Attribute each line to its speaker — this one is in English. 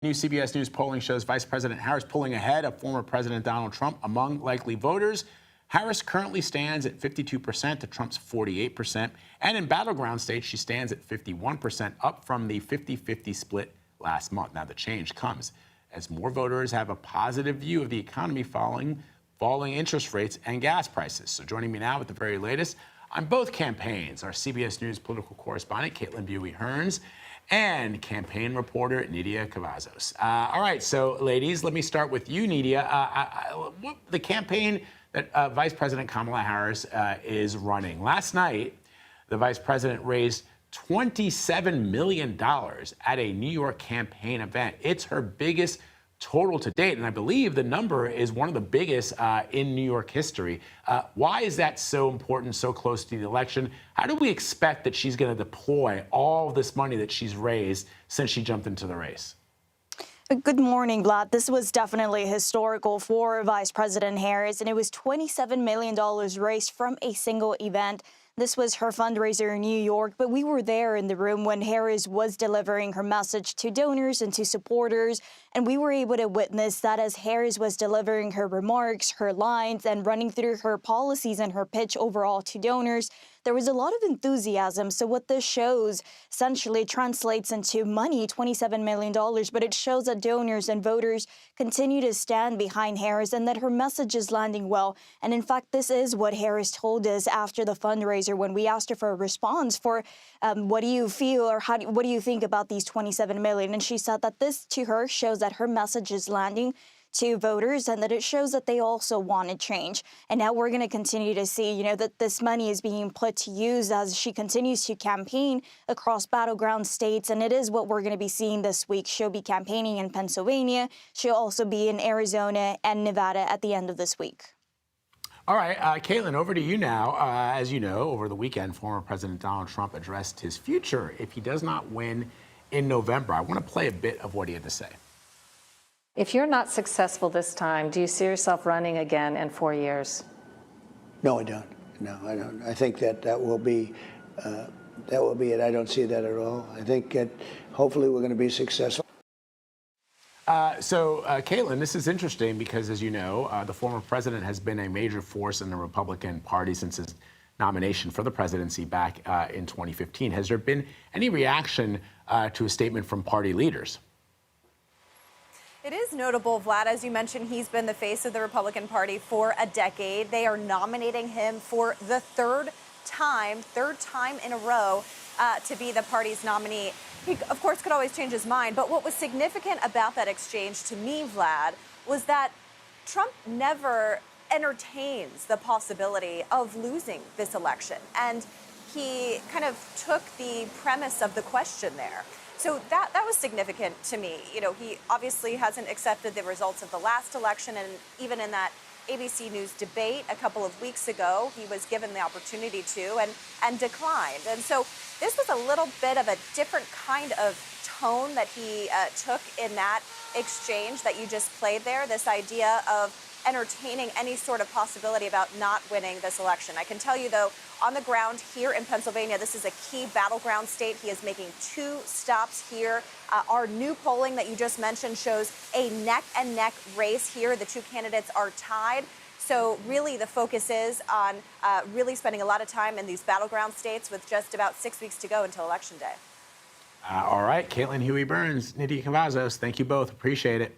Speaker 1: New CBS News polling shows Vice President Harris pulling ahead of former President Donald Trump among likely voters. Harris currently stands at 52% to Trump's 48%. And in battleground states, she stands at 51%, up from the 50-50 split last month. Now, the change comes as more voters have a positive view of the economy falling interest rates and gas prices. So joining me now with the very latest on both campaigns, our CBS News political correspondent, Huey-Burns, and campaign reporter Nidia Cavazos. All right, so ladies, let me start with you, Nidia. The campaign that Vice President Kamala Harris is running. Last night, the vice president raised $27 million at a New York campaign event. It's her biggest total to date, and I believe the number is one of the biggest in New York history. Why is that so important, so close to the election? How do we expect that she's going to deploy all this money that she's raised since she jumped into the race?
Speaker 2: Good morning, Vlad. This was definitely historical for Vice President Harris, and it was $27 million raised from a single event. This was her fundraiser in New York, but we were there in the room when Harris was delivering her message to donors and to supporters, and we were able to witness that as Harris was delivering her remarks, her lines, and running through her policies and her pitch overall to donors. There was a lot of enthusiasm. So what this shows essentially translates into money, $27 million, but it shows that donors and voters continue to stand behind Harris and that her message is landing well. And in fact, this is what Harris told us after the fundraiser when we asked her for a response for what do you feel or what do you think about these $27 million? And she said that this to her shows that her message is landing to voters and that it shows that they also wanted change. And now we're going to continue to see, that this money is being put to use as she continues to campaign across battleground states. And it is what we're going to be seeing this week. She'll be campaigning in Pennsylvania. She'll also be in Arizona and Nevada at the end of this week.
Speaker 1: All right, Caitlin, over to you now. As you know, over the weekend, former President Donald Trump addressed his future if he does not win in November. I want to play a bit of what he had to say.
Speaker 3: If you're not successful this time, do you see yourself running again in 4 years?
Speaker 4: No, I don't. No, I don't. I think that will be it. I don't see that at all. I think hopefully we're going to be successful.
Speaker 1: Caitlin, this is interesting because, as you know, the former president has been a major force in the Republican Party since his nomination for the presidency back in 2015. Has there been any reaction to a statement from party leaders?
Speaker 5: It is notable, Vlad, as you mentioned, he's been the face of the Republican Party for a decade. They are nominating him for the third time in a row to be the party's nominee. He, of course, could always change his mind. But what was significant about that exchange to me, Vlad, was that Trump never entertains the possibility of losing this election. And he kind of took the premise of the question there. So that was significant to me. He obviously hasn't accepted the results of the last election, and even in that ABC News debate a couple of weeks ago, he was given the opportunity to and declined. And so this was a little bit of a different kind of tone that he took in that exchange that you just played there, this idea of entertaining any sort of possibility about not winning this election. I can tell you, though, on the ground here in Pennsylvania, this is a key battleground state. He is making 2 stops here. Our new polling that you just mentioned shows a neck-and-neck race here. The 2 candidates are tied. So really the focus is on really spending a lot of time in these battleground states with just about 6 weeks to go until Election Day.
Speaker 1: All right, Caitlin, Huey-Burns, Nidia Cavazos, thank you both. Appreciate it.